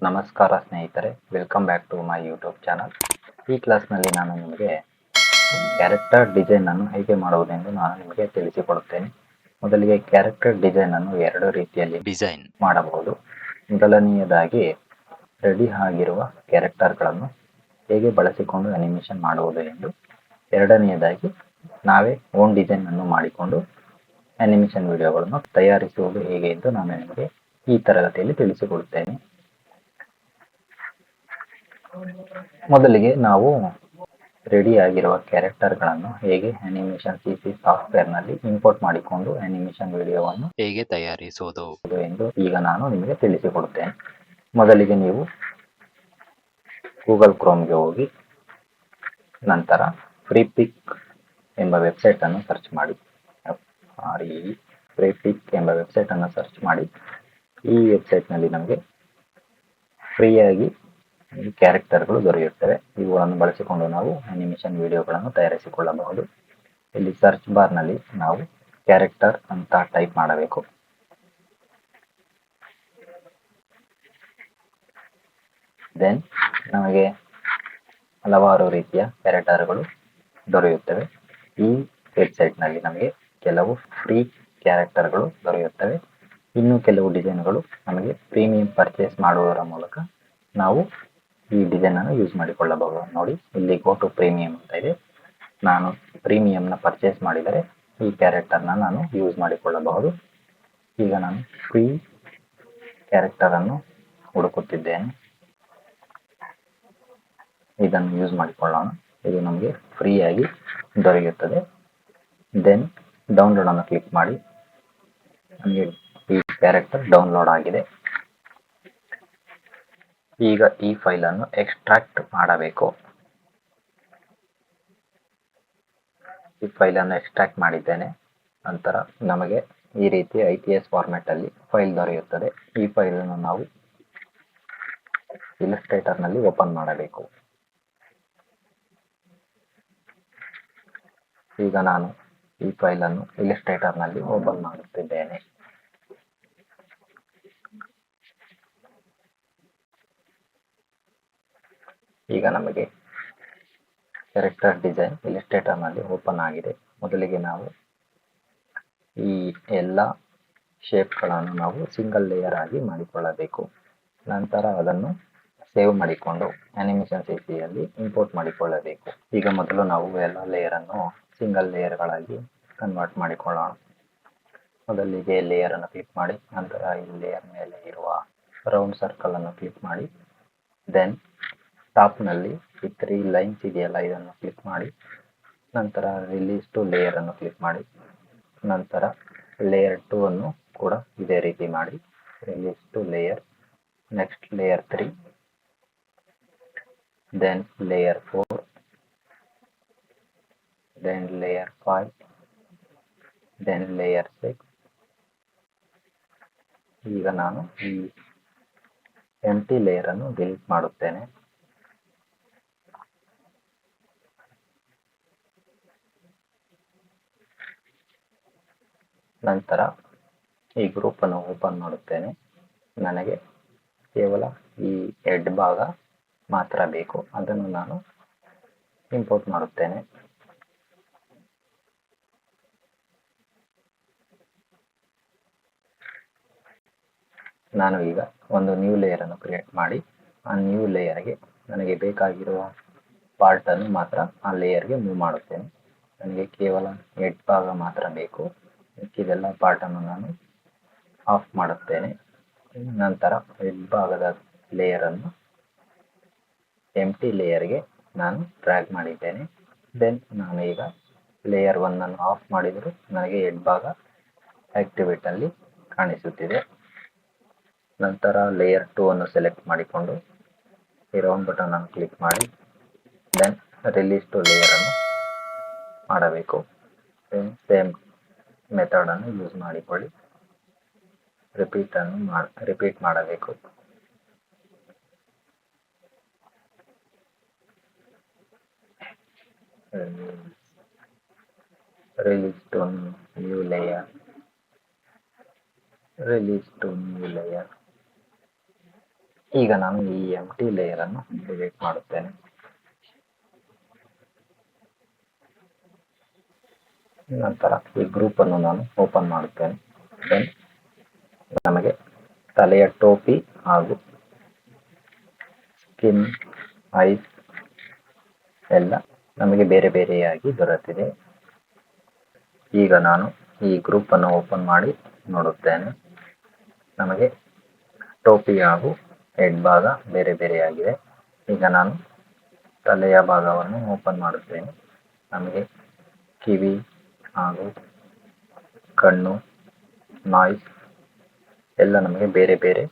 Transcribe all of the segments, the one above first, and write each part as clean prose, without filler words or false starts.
ನಮಸ್ಕಾರ ಸ್ನೇಹಿತರೆ, welcome back to my YouTube channel. ಈ ಕ್ಲಾಸ್ನಲ್ಲಿ ನಾನು ನಿಮಗೆ ಕ್ಯಾರೆಕ್ಟರ್ ಡಿಸೈನ್ ಅನ್ನು ಹೇಗೆ ಮಾಡುವುದೆಂದು ನಾನು ನಿಮಗೆ ತಿಳಿಸಿಕೊಡುತ್ತೇನೆ. ಮೊದಲಿಗೆ ಕ್ಯಾರೆಕ್ಟರ್ ಡಿಸೈನ್ ಅನ್ನು ಎರಡು ರೀತಿಯಲ್ಲಿ ಡಿಸೈನ್ ಮಾಡಬಹುದು. ಮೊದಲನೆಯದಾಗಿ ರೆಡಿ ಆಗಿರುವ ಕ್ಯಾರೆಕ್ಟರ್ಗಳನ್ನು ಹೇಗೆ ಬಳಸಿಕೊಂಡು ಅನಿಮೇಷನ್ ಮಾಡುವುದು ಎಂದು, ಎರಡನೆಯದಾಗಿ ನಾವೇ ಓನ್ ಡಿಸೈನ್ ಅನ್ನು ಮಾಡಿಕೊಂಡು ಅನಿಮೇಷನ್ ವಿಡಿಯೋಗಳನ್ನು ತಯಾರಿಸುವುದು ಹೇಗೆ ಎಂದು ನಾನು ನಿಮಗೆ ಈ ತರಗತಿಯಲ್ಲಿ ತಿಳಿಸಿಕೊಡುತ್ತೇನೆ. ಮೊದಲಿಗೆ ನಾವು ರೆಡಿ ಆಗಿರುವ ಕ್ಯಾರೆಕ್ಟರ್ಗಳನ್ನು ಹೇಗೆ ಅನಿಮೇಷನ್ CC ಸಾಫ್ಟ್ವೇರ್ ನಲ್ಲಿ ಇಂಪೋರ್ಟ್ ಮಾಡಿಕೊಂಡು ಅನಿಮೇಷನ್ ವಿಡಿಯೋವನ್ನು ಹೇಗೆ ತಯಾರಿಸುವುದು ಎಂದು ಈಗ ನಾನು ನಿಮಗೆ ತಿಳಿಸಿಕೊಡುತ್ತೇನೆ. ಮೊದಲಿಗೆ ನೀವು ಗೂಗಲ್ ಕ್ರೋಮ್ಗೆ ಹೋಗಿ ನಂತರ ಫ್ರೀಪಿಕ್ ಎಂಬ ವೆಬ್ಸೈಟ್ ಅನ್ನು ಸರ್ಚ್ ಮಾಡಿ. ಫ್ರೀಪಿಕ್ ಎಂಬ ವೆಬ್ಸೈಟ್ ಅನ್ನು ಸರ್ಚ್ ಮಾಡಿ. ಈ ವೆಬ್ಸೈಟ್ ನಲ್ಲಿ ನಮಗೆ ಫ್ರೀಯಾಗಿ ಕ್ಯಾರೆಕ್ಟರ್ಗಳು ದೊರೆಯುತ್ತವೆ. ಇವುಗಳನ್ನು ಬಳಸಿಕೊಂಡು ನಾವು ಅನಿಮೇಷನ್ ವಿಡಿಯೋಗಳನ್ನು ತಯಾರಿಸಿಕೊಳ್ಳಬಹುದು. ಇಲ್ಲಿ ಸರ್ಚ್ ಬಾರ್ ನಲ್ಲಿ ನಾವು ಕ್ಯಾರೆಕ್ಟರ್ ಅಂತ ಟೈಪ್ ಮಾಡಬೇಕು. ದೆನ್ ನಮಗೆ ಹಲವಾರು ರೀತಿಯ ಕ್ಯಾರೆಕ್ಟರ್ಗಳು ದೊರೆಯುತ್ತವೆ. ಈ ವೆಬ್ಸೈಟ್ ನಲ್ಲಿ ನಮಗೆ ಕೆಲವು ಫ್ರೀ ಕ್ಯಾರೆಕ್ಟರ್ಗಳು ದೊರೆಯುತ್ತವೆ. ಇನ್ನು ಕೆಲವು ಡಿಸೈನ್ಗಳು ನಮಗೆ ಪ್ರೀಮಿಯಂ ಪರ್ಚೇಸ್ ಮಾಡುವುದರ ಮೂಲಕ ನಾವು ಈ ಡಿಸೈನ್ ಅನ್ನು ಯೂಸ್ ಮಾಡಿಕೊಳ್ಳಬಹುದು. ನೋಡಿ, ಇಲ್ಲಿ ಗೋ ಟು ಪ್ರೀಮಿಯಂ ಅಂತ ಇದೆ. ನಾನು ಪ್ರೀಮಿಯಂನ ಪರ್ಚೇಸ್ ಮಾಡಿದರೆ ಈ ಕ್ಯಾರೆಕ್ಟರ್ನ ನಾನು ಯೂಸ್ ಮಾಡಿಕೊಳ್ಳಬಹುದು. ಈಗ ನಾನು ಫ್ರೀ ಕ್ಯಾರೆಕ್ಟರ್ ಅನ್ನು ಹುಡುಕುತ್ತಿದ್ದೇನೆ. ಇದನ್ನು ಯೂಸ್ ಮಾಡಿಕೊಳ್ಳೋಣ. ಇದು ನಮಗೆ ಫ್ರೀಯಾಗಿ ದೊರೆಯುತ್ತದೆ. ದೆನ್ ಡೌನ್ಲೋಡ್ ಅನ್ನು ಕ್ಲಿಕ್ ಮಾಡಿ. ನಮಗೆ ಈ ಕ್ಯಾರೆಕ್ಟರ್ ಡೌನ್ಲೋಡ್ ಆಗಿದೆ. ಈಗ ಈ ಫೈಲ್ ಅನ್ನು ಎಕ್ಸ್ಟ್ರಾಕ್ಟ್ ಮಾಡಬೇಕು. ಈ ಫೈಲ್ ಅನ್ನು ಎಕ್ಸ್ಟ್ರಾಕ್ಟ್ ಮಾಡಿದ್ದೇನೆ. ನಂತರ ನಮಗೆ ಈ ರೀತಿ IPS ಫಾರ್ಮ್ಯಾಟ್ ಅಲ್ಲಿ ಫೈಲ್ ದೊರೆಯುತ್ತದೆ. ಈ ಫೈಲ್ ಅನ್ನು ನಾವು ಇಲಸ್ಟ್ರೇಟರ್ ನಲ್ಲಿ ಓಪನ್ ಮಾಡಬೇಕು. ಈಗ ನಾನು ಈ ಫೈಲ್ ಅನ್ನು ಇಲಸ್ಟ್ರೇಟರ್ ನಲ್ಲಿ ಓಪನ್ ಮಾಡುತ್ತಿದ್ದೇನೆ. ಈಗ ನಮಗೆ ಕ್ಯಾರೆಕ್ಟರ್ ಡಿಸೈನ್ ಇಲಸ್ಟ್ರೇಟರ್ ನಲ್ಲಿ ಓಪನ್ ಆಗಿದೆ. ಮೊದಲಿಗೆ ನಾವು ಈ ಎಲ್ಲ ಶೇಪ್ಗಳನ್ನು ನಾವು ಸಿಂಗಲ್ ಲೇಯರ್ ಆಗಿ ಮಾಡಿಕೊಳ್ಳಬೇಕು. ನಂತರ ಅದನ್ನು ಸೇವ್ ಮಾಡಿಕೊಂಡು ಅನಿಮೇಷನ್ CCಯಲ್ಲಿ ಇಂಪೋರ್ಟ್ ಮಾಡಿಕೊಳ್ಳಬೇಕು. ಈಗ ಮೊದಲು ನಾವು ಎಲ್ಲ ಲೇಯರ್ ಅನ್ನು ಸಿಂಗಲ್ ಲೇಯರ್ಗಳಾಗಿ ಕನ್ವರ್ಟ್ ಮಾಡಿಕೊಳ್ಳೋಣ. ಮೊದಲಿಗೆ ಲೇಯರ್ ಅನ್ನು ಕ್ಲಿಕ್ ಮಾಡಿ. ನಂತರ ಈ ಲೇಯರ್ ಮೇಲೆ ಇರುವ ರೌಂಡ್ ಸರ್ಕಲ್ ಅನ್ನು ಕ್ಲಿಕ್ ಮಾಡಿ. ದೆನ್ ಟಾಪ್ ನಲ್ಲಿ ಈ 3 ಲೈನ್ಸ್ ಇದೆಯಲ್ಲ, ಇದನ್ನು ಕ್ಲಿಕ್ ಮಾಡಿ. ನಂತರ ರಿಲೀಸ್ ಟು ಲೇಯರ್ ಅನ್ನು ಕ್ಲಿಕ್ ಮಾಡಿ. ನಂತರ ಲೇಯರ್ 2 ಅನ್ನು ಕೂಡ ಇದೇ ರೀತಿ ಮಾಡಿ. Release to layer, next layer 3, then layer 4, then layer 5, then layer 6. ಈಗ ನಾನು ಈ ಎಂಟಿ ಲೇಯರ್ ಅನ್ನು ಡಿಲೀಟ್ ಮಾಡುತ್ತೇನೆ. ನಂತರ ಈ ಗ್ರೂಪ್ ಅನ್ನು ಓಪನ್ ಮಾಡುತ್ತೇನೆ. ನನಗೆ ಕೇವಲ ಈ ಹೆಡ್ ಭಾಗ ಮಾತ್ರ ಬೇಕು. ಅದನ್ನು ನಾನು ಇಂಪೋರ್ಟ್ ಮಾಡುತ್ತೇನೆ. ನಾನು ಈಗ ಒಂದು ನ್ಯೂ ಲೇಯರ್ ಅನ್ನು ಕ್ರಿಯೇಟ್ ಮಾಡಿ ಆ ನ್ಯೂ ಲೇಯರ್ಗೆ ನನಗೆ ಬೇಕಾಗಿರುವ ಪಾರ್ಟ್ ಅನ್ನು ಮಾತ್ರ ಆ ಲೇಯರ್ಗೆ ಮೂವ್ ಮಾಡುತ್ತೇನೆ. ನನಗೆ ಕೇವಲ ಹೆಡ್ ಭಾಗ ಮಾತ್ರ ಬೇಕು. ಇದೆಲ್ಲ ಪಾರ್ಟ್ ಅನ್ನು ನಾನು ಆಫ್ ಮಾಡುತ್ತೇನೆ. ನಂತರ ಹೆಡ್ ಭಾಗದ ಲೇಯರ್ ಅನ್ನು ಎಂಟಿ ಲೇಯರ್ಗೆ ನಾನು ಡ್ರ್ಯಾಗ್ ಮಾಡಿದ್ದೇನೆ. ದೆನ್ ನಾನು ಈಗ ಲೇಯರ್ 1 ಅನ್ನು ಆಫ್ ಮಾಡಿದರೂ ನನಗೆ ಹೆಡ್ ಭಾಗ ಆಕ್ಟಿವೇಟ್ ಅಲ್ಲಿ ಕಾಣಿಸುತ್ತಿದೆ. ನಂತರ ಲೇಯರ್ 2 ಅನ್ನು ಸೆಲೆಕ್ಟ್ ಮಾಡಿಕೊಂಡು ಈ ರೌಂಡ್ ಬಟನ್ ಅನ್ನು ಕ್ಲಿಕ್ ಮಾಡಿ. ದೆನ್ ರಿಲೀಸ್ ಟು ಲೇಯರ್ ಅನ್ನು ಮಾಡಬೇಕು. ಸೇಮ್ ಮೆಥಡ್ ಅನ್ನು ಯೂಸ್ ಮಾಡಿಕೊಳ್ಳಿ. ರಿಪೀಟ್ ಮಾಡಬೇಕು. Release to new layer, release to new layer. ಈಗ ನಾನು ಈ ಎಂಟಿ ಲೇಯರ್ ಅನ್ನು ಡಿಲೀಟ್ ಮಾಡುತ್ತೇನೆ. ನಂತರ ಈ ಗ್ರೂಪ್ ಅನ್ನು ನಾನು ಓಪನ್ ಮಾಡುತ್ತೇನೆ. ದೆನ್ ನಮಗೆ ತಲೆಯ ಟೋಪಿ ಹಾಗೂ ಸ್ಕಿನ್, ಐಸ್ ಎಲ್ಲ ನಮಗೆ ಬೇರೆ ಬೇರೆಯಾಗಿ ದೊರೆತಿದೆ. ಈಗ ನಾನು ಈ ಗ್ರೂಪ್ ಅನ್ನು ಓಪನ್ ಮಾಡಿ ನೋಡುತ್ತೇನೆ. ನಮಗೆ ಟೋಪಿ ಹಾಗೂ ಹೆಡ್ ಭಾಗ ಬೇರೆ ಬೇರೆಯಾಗಿದೆ. ಈಗ ನಾನು ತಲೆಯ ಭಾಗವನ್ನು ಓಪನ್ ಮಾಡುತ್ತೇನೆ. ನಮಗೆ ಕಿವಿ ಹಾಗೂ ಕಣ್ಣು, ನಾಯ್ಸ್ ಎಲ್ಲ ನಮಗೆ ಬೇರೆ ಬೇರೆ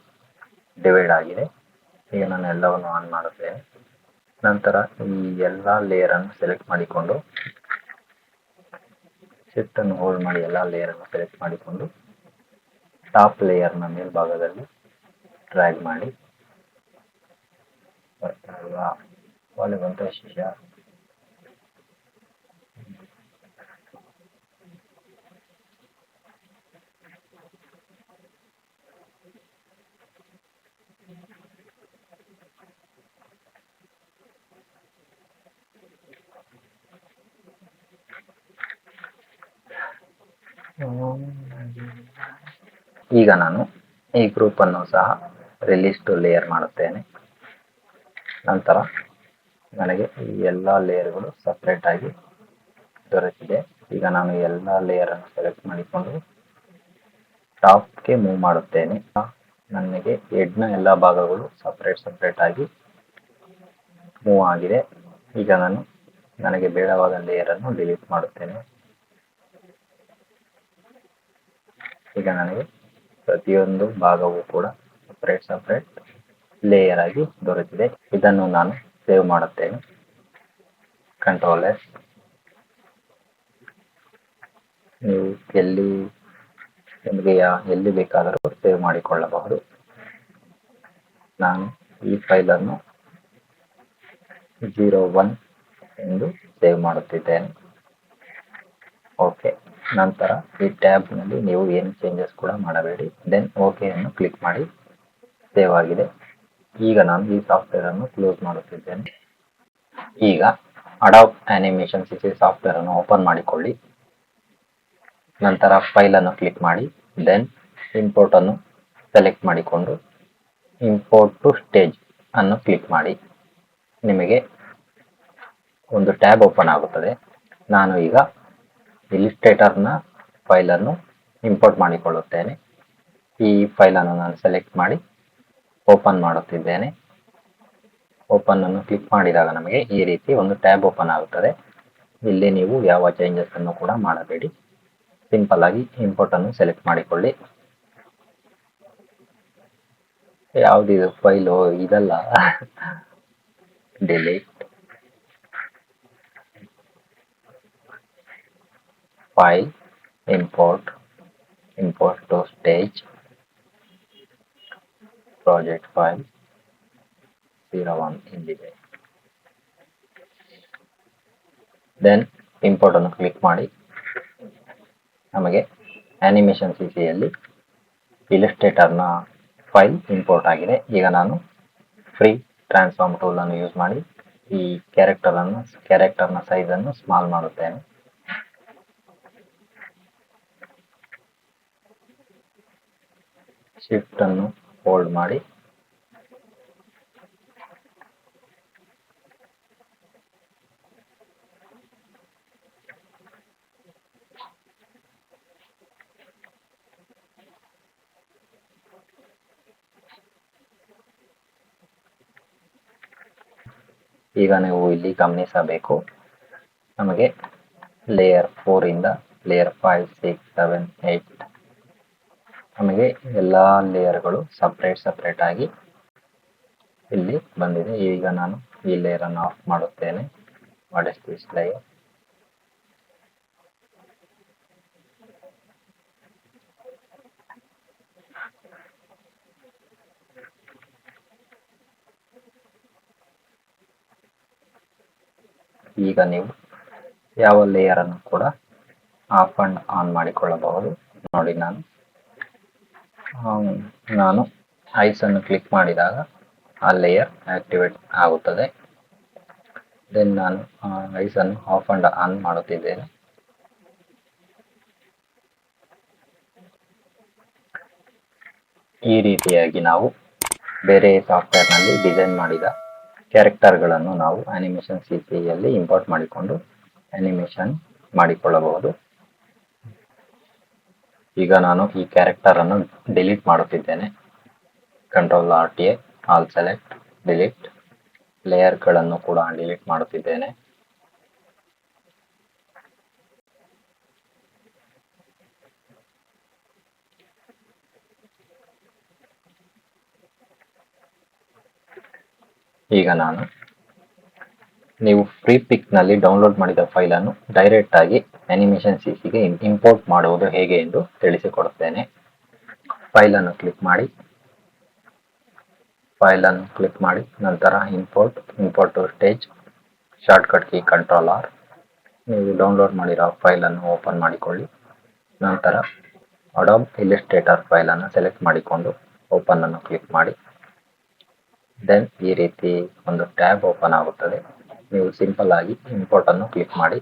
ಡಿವೈಡ್ ಆಗಿದೆ. ಈಗ ನಾನು ಎಲ್ಲವನ್ನು ಆನ್ ಮಾಡುತ್ತೇನೆ. ನಂತರ ಈ ಎಲ್ಲ ಲೇಯರ್ ಅನ್ನು ಸೆಲೆಕ್ಟ್ ಮಾಡಿಕೊಂಡು ಶಿಫ್ಟ್ ಅನ್ನು ಹೋಲ್ಡ್ ಮಾಡಿ ಎಲ್ಲ ಲೇಯರ್ ಅನ್ನು ಸೆಲೆಕ್ಟ್ ಮಾಡಿಕೊಂಡು ಟಾಪ್ ಲೇಯರ್ನ ಮೇಲ್ಭಾಗದಲ್ಲಿ ಡ್ರ್ಯಾಗ್ ಮಾಡಿ ಒಳ್ಳೆ ಬಂತ ಶಿಷ್ಯ. ಈಗ ನಾನು ಈ ಗ್ರೂಪ್ ಅನ್ನು ಸಹ ರಿಲೀಸ್ ಟು ಲೇಯರ್ ಮಾಡುತ್ತೇನೆ. ನಂತರ ನನಗೆ ಈ ಎಲ್ಲ ಲೇಯರ್ಗಳು ಸಪ್ರೇಟ್ ಆಗಿ ದೊರೆತಿದೆ. ಈಗ ನಾನು ಎಲ್ಲ ಲೇಯರ್ ಅನ್ನು ಸೆಲೆಕ್ಟ್ ಮಾಡಿಕೊಂಡು ಟಾಪ್ಗೆ ಮೂವ್ ಮಾಡುತ್ತೇನೆ. ನನಗೆ ಹೆಡ್ನ ಎಲ್ಲ ಭಾಗಗಳು ಸಪ್ರೇಟ್ ಆಗಿ ಮೂವ್ ಆಗಿದೆ. ಈಗ ನಾನು ನನಗೆ ಬೇಡವಾದ ಲೇಯರ್ ಅನ್ನು ಡಿಲೀಟ್ ಮಾಡುತ್ತೇನೆ. ಈಗ ನನಗೆ ಪ್ರತಿಯೊಂದು ಭಾಗವೂ ಕೂಡ ಸಪ್ರೇಟ್ ಲೇಯರ್ ಆಗಿ ದೊರೆತಿದೆ. ಇದನ್ನು ನಾನು ಸೇವ್ ಮಾಡುತ್ತೇನೆ. Control S. ನೀವು ಎಲ್ಲಿ ಬೇಕಾದರೂ ಸೇವ್ ಮಾಡಿಕೊಳ್ಳಬಹುದು. ನಾನು ಈ ಫೈಲ್ ಅನ್ನು 01 ಎಂದು ಸೇವ್ ಮಾಡುತ್ತಿದ್ದೇನೆ. ಓಕೆ. ನಂತರ ಈ ಟ್ಯಾಬ್ ನಲ್ಲಿ ನೀವು ಏನು ಚೇಂಜಸ್ ಕೂಡ ಮಾಡಬೇಡಿ. ದೆನ್ ಓಕೆ ಅನ್ನು ಕ್ಲಿಕ್ ಮಾಡಿ. ಸೇವ್ ಆಗಿದೆ. ಈಗ ನಾನು ಈ ಸಾಫ್ಟ್ವೇರ್ ಅನ್ನು ಕ್ಲೋಸ್ ಮಾಡುತ್ತಿದ್ದೇನೆ. ಈಗ ಅಡಾಬ್ ಅನಿಮೇಷನ್ ಸಿಸಿ ಸಾಫ್ಟ್ವೇರ್ ಅನ್ನು ಓಪನ್ ಮಾಡಿಕೊಳ್ಳಿ. ನಂತರ ಫೈಲ್ ಅನ್ನು ಕ್ಲಿಕ್ ಮಾಡಿ. ದೆನ್ ಇಂಪೋರ್ಟ್ ಅನ್ನು ಸೆಲೆಕ್ಟ್ ಮಾಡಿಕೊಂಡು ಇಂಪೋರ್ಟ್ ಟು ಸ್ಟೇಜ್ ಅನ್ನು ಕ್ಲಿಕ್ ಮಾಡಿ. ನಿಮಗೆ ಒಂದು ಟ್ಯಾಬ್ ಓಪನ್ ಆಗುತ್ತದೆ. ನಾನು ಈಗ ಇಲಿಸ್ಟ್ರೇಟರ್ನ ಫೈಲ್ ಅನ್ನು ಇಂಪೋರ್ಟ್ ಮಾಡಿಕೊಳ್ಳುತ್ತೇನೆ. ಈ ಫೈಲ್ ಅನ್ನು ನಾನು ಸೆಲೆಕ್ಟ್ ಮಾಡಿ ಓಪನ್ ಮಾಡುತ್ತಿದ್ದೇನೆ. ಓಪನ್ ಅನ್ನು ಕ್ಲಿಕ್ ಮಾಡಿದಾಗ ನಮಗೆ ಈ ರೀತಿ ಒಂದು ಟ್ಯಾಬ್ ಓಪನ್ ಆಗುತ್ತದೆ. ಇಲ್ಲಿ ನೀವು ಯಾವ ಚೇಂಜಸ್ ಅನ್ನು ಕೂಡ ಮಾಡಬೇಡಿ. ಸಿಂಪಲ್ ಆಗಿ ಇಂಪೋರ್ಟ್ ಅನ್ನು ಸೆಲೆಕ್ಟ್ ಮಾಡಿಕೊಳ್ಳಿ. ಯಾವುದಿದು ಫೈಲು? ಇದಲ್ಲ. Delete file, import to stage, project file 01 ಇಲ್ಲಿದೆ. ದೆನ್ ಇಂಪೋರ್ಟ್ ಅನ್ನು ಕ್ಲಿಕ್ ಮಾಡಿ. ನಮಗೆ ಅನಿಮೇಷನ್ ಸಿಸಿಯಲ್ಲಿ ಇಲಿಸ್ಟ್ರೇಟರ್ನ ಫೈಲ್ ಇಂಪೋರ್ಟ್ ಆಗಿದೆ. ಈಗ ನಾನು ಫ್ರೀ ಟ್ರಾನ್ಸ್ಫಾರ್ಮ್ ಟೂಲ್ ಅನ್ನು ಯೂಸ್ ಮಾಡಿ ಈ ಕ್ಯಾರೆಕ್ಟರ್ನ ಸೈಜ್ ಅನ್ನು ಸ್ಮಾಲ್ ಮಾಡುತ್ತೇನೆ. ಶಿಫ್ಟ್ ಅನ್ನು ಹೋಲ್ಡ್ ಮಾಡಿ ಈಗ ನೀವು ಇಲ್ಲಿ ಗಮನಿಸಬೇಕು. ನಮಗೆ ಲೇಯರ್ 4 ಇಂದ ಲೇಯರ್ 5, 6, 7, 8 ನಮಗೆ ಎಲ್ಲ ಲೇಯರ್ಗಳು ಸಪ್ರೇಟ್ ಆಗಿ ಇಲ್ಲಿ ಬಂದಿದೆ. ಈಗ ನಾನು ಈ ಲೇಯರ್ ಅನ್ನು ಆಫ್ ಮಾಡುತ್ತೇನೆ. What is this layer? ಈಗ ನೀವು ಯಾವ ಲೇಯರ್ ಅನ್ನು ಕೂಡ ಆಫ್ ಅಂಡ್ ಆನ್ ಮಾಡಿಕೊಳ್ಳಬಹುದು. ನೋಡಿ, ನಾನು ಐಸ್ ಅನ್ನು ಕ್ಲಿಕ್ ಮಾಡಿದಾಗ ಆ ಲೇಯರ್ ಆಕ್ಟಿವೇಟ್ ಆಗುತ್ತದೆ. ದೆನ್ ನಾನು ಐಸ್ ಅನ್ನು ಆಫ್ ಅಂಡ್ ಆನ್ ಮಾಡುತ್ತಿದ್ದೇನೆ. ಈ ರೀತಿಯಾಗಿ ನಾವು ಬೇರೆ ಸಾಫ್ಟ್ವೇರ್ನಲ್ಲಿ ಡಿಸೈನ್ ಮಾಡಿದ ಕ್ಯಾರೆಕ್ಟರ್ಗಳನ್ನು ನಾವು ಅನಿಮೇಷನ್ CC ಯಲ್ಲಿ ಇಂಪೋರ್ಟ್ ಮಾಡಿಕೊಂಡು ಅನಿಮೇಷನ್ ಮಾಡಿಕೊಳ್ಳಬಹುದು. ಈಗ ನಾನು ಈ ಕ್ಯಾರೆಕ್ಟರ್ ಅನ್ನು ಡಿಲೀಟ್ ಮಾಡುತ್ತಿದ್ದೇನೆ. Ctrl+RTA all select delete. ಲೇಯರ್ಗಳನ್ನು ಕೂಡ ಡಿಲೀಟ್ ಮಾಡುತ್ತಿದ್ದೇನೆ. ಈಗ ನಾನು ನೀವು ಫ್ರೀ ಪಿಕ್ ನಲ್ಲಿ ಡೌನ್ಲೋಡ್ ಮಾಡಿದ ಫೈಲ್ ಅನ್ನು ಡೈರೆಕ್ಟ್ ಆಗಿ ಅನಿಮೇಷನ್ CCಗೆ ಇಂಪೋರ್ಟ್ ಮಾಡುವುದು ಹೇಗೆ ಎಂದು ತಿಳಿಸಿಕೊಡುತ್ತೇನೆ. ಫೈಲ್ ಅನ್ನು ಕ್ಲಿಕ್ ಮಾಡಿ ನಂತರ import to stage, shortcut key Ctrl+R. ನೀವು ಡೌನ್ಲೋಡ್ ಮಾಡಿರೋ ಫೈಲ್ ಅನ್ನು ಓಪನ್ ಮಾಡಿಕೊಳ್ಳಿ. ನಂತರ ಅಡೋಬ್ ಇಲ್ಲಸ್ಟ್ರೇಟರ್ ಫೈಲ್ ಅನ್ನು ಸೆಲೆಕ್ಟ್ ಮಾಡಿಕೊಂಡು ಓಪನ್ ಅನ್ನು ಕ್ಲಿಕ್ ಮಾಡಿ. ದೆನ್ ಈ ರೀತಿ ಒಂದು ಟ್ಯಾಬ್ ಓಪನ್ ಆಗುತ್ತದೆ. ನೀವು ಸಿಂಪಲ್ ಆಗಿ ಇಂಪೋರ್ಟ್ ಅನ್ನು ಕ್ಲಿಕ್ ಮಾಡಿ.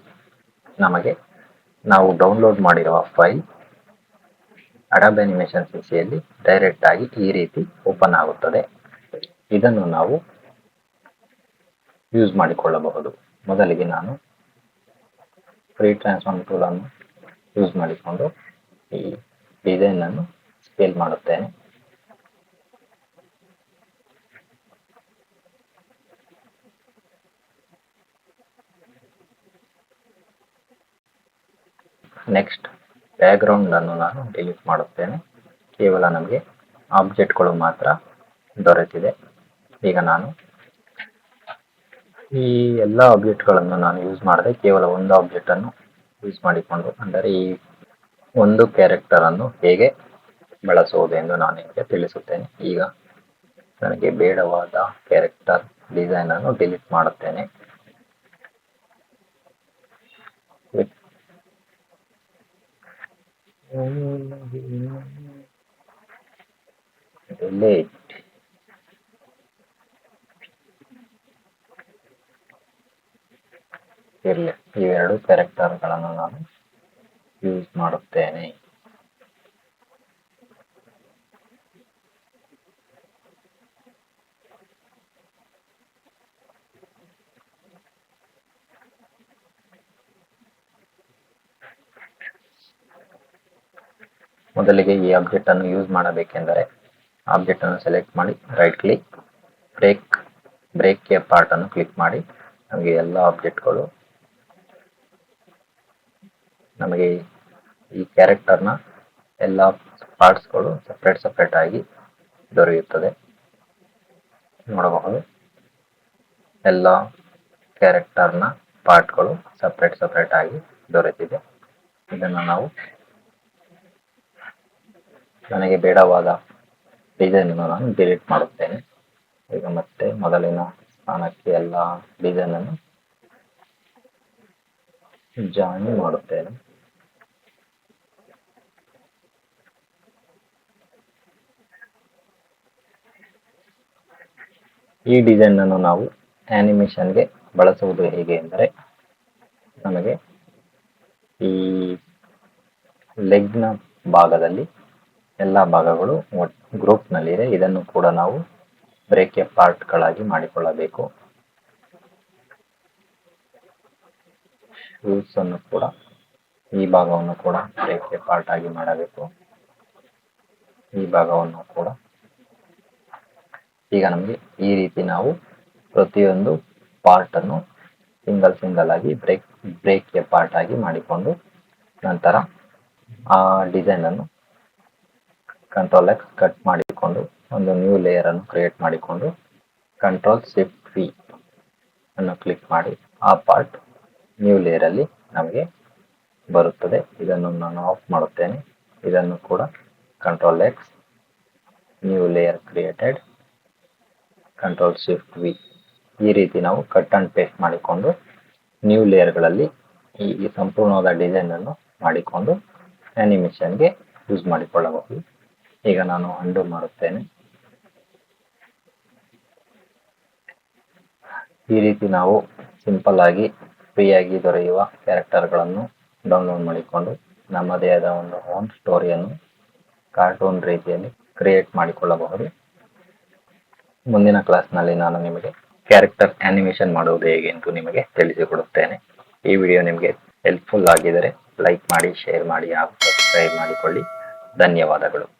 ನಾವು ಡೌನ್ಲೋಡ್ ಮಾಡಿರುವ ಫೈಲ್ ಅಡೋಬ್ ಅನಿಮೇಷನ್ CCಯಲ್ಲಿ ಡೈರೆಕ್ಟ್ ಆಗಿ ಈ ರೀತಿ ಓಪನ್ ಆಗುತ್ತದೆ. ಇದನ್ನು ನಾವು ಯೂಸ್ ಮಾಡಿಕೊಳ್ಳಬಹುದು. ಮೊದಲಿಗೆ ನಾನು ಫ್ರೀ ಟ್ರಾನ್ಸ್ಫಾರ್ಮ್ ಟೂಲ್ ಅನ್ನು ಯೂಸ್ ಮಾಡಿಕೊಂಡು ಈ ಡಿಸೈನ್ ಅನ್ನು ಸ್ಕೇಲ್ ಮಾಡುತ್ತೇನೆ. ನೆಕ್ಸ್ಟ್ ಬ್ಯಾಕ್ಗ್ರೌಂಡ್ ಅನ್ನು ನಾನು ಡಿಲೀಟ್ ಮಾಡುತ್ತೇನೆ. ಕೇವಲ ನಮಗೆ ಆಬ್ಜೆಕ್ಟ್ಗಳು ಮಾತ್ರ ದೊರೆತಿದೆ. ಈಗ ನಾನು ಈ ಎಲ್ಲ ಆಬ್ಜೆಕ್ಟ್ಗಳನ್ನು ನಾನು ಯೂಸ್ ಮಾಡದೆ ಕೇವಲ ಒಂದು ಆಬ್ಜೆಕ್ಟ್ ಅನ್ನು ಯೂಸ್ ಮಾಡಿಕೊಂಡು, ಅಂದರೆ ಈ ಒಂದು ಕ್ಯಾರೆಕ್ಟರ್ ಅನ್ನು ಹೇಗೆ ಬಳಸುವುದು ಎಂದು ನಾನು ನಿಮಗೆ ತಿಳಿಸುತ್ತೇನೆ. ಈಗ ನನಗೆ ಬೇಡವಾದ ಕ್ಯಾರೆಕ್ಟರ್ ಡಿಸೈನ್ ಅನ್ನು ಡಿಲೀಟ್ ಮಾಡುತ್ತೇನೆ. ಇರಲಿ, ಇವೆರಡು ಕ್ಯಾರೆಕ್ಟರ್ಗಳನ್ನು ನಾನು ಯೂಸ್ ಮಾಡುತ್ತೇನೆ. ಮೊದಲಿಗೆ ಈ ಆಬ್ಜೆಕ್ಟ್ ಅನ್ನು ಯೂಸ್ ಮಾಡಬೇಕೆಂದರೆ ಆಬ್ಜೆಕ್ಟ್ ಅನ್ನು ಸೆಲೆಕ್ಟ್ ಮಾಡಿ, right click, break apart ಅನ್ನು ಕ್ಲಿಕ್ ಮಾಡಿ. ನಮಗೆ ಎಲ್ಲ ಆಬ್ಜೆಕ್ಟ್ಗಳು, ನಮಗೆ ಈ ಕ್ಯಾರೆಕ್ಟರ್ನ ಎಲ್ಲ ಪಾರ್ಟ್ಸ್ಗಳು ಸಪ್ರೇಟ್ ಆಗಿ ದೊರೆಯುತ್ತದೆ. ನೋಡಬಹುದು, ಎಲ್ಲ ಕ್ಯಾರೆಕ್ಟರ್ನ ಪಾರ್ಟ್ಗಳು ಸಪ್ರೇಟ್ ಆಗಿ ದೊರೆತಿದೆ. ಇದನ್ನು ನಾವು ನನಗೆ ಬೇಡವಾದ ಡಿಸೈನ್ ಅನ್ನು ನಾನು ಡಿಲೀಟ್ ಮಾಡುತ್ತೇನೆ. ಈಗ ಮತ್ತೆ ಮೊದಲಿನ ಸ್ಥಾನಕ್ಕೆ ಎಲ್ಲ ಡಿಸೈನ್ ಅನ್ನು ಜಾಯಿನ್ ಮಾಡುತ್ತೇನೆ. ಈ ಡಿಸೈನ್ ಅನ್ನು ನಾವು ಆನಿಮೇಷನ್ಗೆ ಬಳಸುವುದು ಹೇಗೆ ಎಂದರೆ, ನಮಗೆ ಈ ಲೆಗ್ನ ಭಾಗದಲ್ಲಿ ಎಲ್ಲ ಭಾಗಗಳು ಗ್ರೂಪ್ ನಲ್ಲಿದೆ. ಇದನ್ನು ಕೂಡ ನಾವು ಬ್ರೇಕ್ ಎ ಪಾರ್ಟ್ಗಳಾಗಿ ಮಾಡಿಕೊಳ್ಳಬೇಕು. ಶೂಸ್ ಅನ್ನು ಕೂಡ, ಈ ಭಾಗವನ್ನು ಕೂಡ ಬ್ರೇಕ್ ಎ ಪಾರ್ಟ್ ಆಗಿ ಮಾಡಬೇಕು. ಈ ಭಾಗವನ್ನು ಕೂಡ. ಈಗ ನಮಗೆ ಈ ರೀತಿ ನಾವು ಪ್ರತಿಯೊಂದು ಪಾರ್ಟ್ ಅನ್ನು ಸಿಂಗಲ್ ಆಗಿ ಬ್ರೇಕ್ ಎ ಪಾರ್ಟ್ ಆಗಿ ಮಾಡಿಕೊಂಡು, ನಂತರ ಆ ಡಿಸೈನ್ ಅನ್ನು Ctrl+X ಕಟ್ ಮಾಡಿಕೊಂಡು ಒಂದು ನ್ಯೂ ಲೇಯರ್ ಅನ್ನು ಕ್ರಿಯೇಟ್ ಮಾಡಿಕೊಂಡು Ctrl+Shift+V ಅನ್ನು ಕ್ಲಿಕ್ ಮಾಡಿ ಆ ಪಾರ್ಟ್ ನ್ಯೂ ಲೇಯರ್ ಅಲ್ಲಿ ನಮಗೆ ಬರುತ್ತದೆ. ಇದನ್ನು ನಾನು ಆಫ್ ಮಾಡುತ್ತೇನೆ. ಇದನ್ನು ಕೂಡ Ctrl+X, new layer created, Ctrl+Shift+V. ಈ ರೀತಿ ನಾವು ಕಟ್ ಅಂಡ್ ಪೇಸ್ಟ್ ಮಾಡಿಕೊಂಡು ನ್ಯೂ ಲೇಯರ್ಗಳಲ್ಲಿ ಈ ಸಂಪೂರ್ಣವಾದ ಡಿಸೈನ್ ಅನ್ನು ಮಾಡಿಕೊಂಡು ಅನಿಮೇಷನ್ಗೆ ಯೂಸ್ ಮಾಡಿಕೊಳ್ಳಬಹುದು. ಈಗ ನಾನು ಅಂಡು ಮಾಡುತ್ತೇನೆ. ಈ ರೀತಿ ನಾವು ಸಿಂಪಲ್ ಆಗಿ ಫ್ರೀಯಾಗಿ ದೊರೆಯುವ ಕ್ಯಾರೆಕ್ಟರ್ಗಳನ್ನು ಡೌನ್ಲೋಡ್ ಮಾಡಿಕೊಂಡು ನಮ್ಮದೇ ಆದ ಒಂದು ಓನ್ ಸ್ಟೋರಿಯನ್ನು ಕಾರ್ಟೂನ್ ರೀತಿಯಲ್ಲಿ ಕ್ರಿಯೇಟ್ ಮಾಡಿಕೊಳ್ಳಬಹುದು. ಮುಂದಿನ ಕ್ಲಾಸ್ನಲ್ಲಿ ನಾನು ನಿಮಗೆ ಕ್ಯಾರೆಕ್ಟರ್ ಆನಿಮೇಷನ್ ಮಾಡುವುದು ಹೇಗೆ ಎಂದು ನಿಮಗೆ ತಿಳಿಸಿಕೊಡುತ್ತೇನೆ. ಈ ವಿಡಿಯೋ ನಿಮಗೆ ಹೆಲ್ಪ್ಫುಲ್ ಆಗಿದ್ದರೆ ಲೈಕ್ ಮಾಡಿ, ಶೇರ್ ಮಾಡಿ ಹಾಗೂ ಸಬ್ಸ್ಕ್ರೈಬ್ ಮಾಡಿಕೊಳ್ಳಿ. ಧನ್ಯವಾದಗಳು.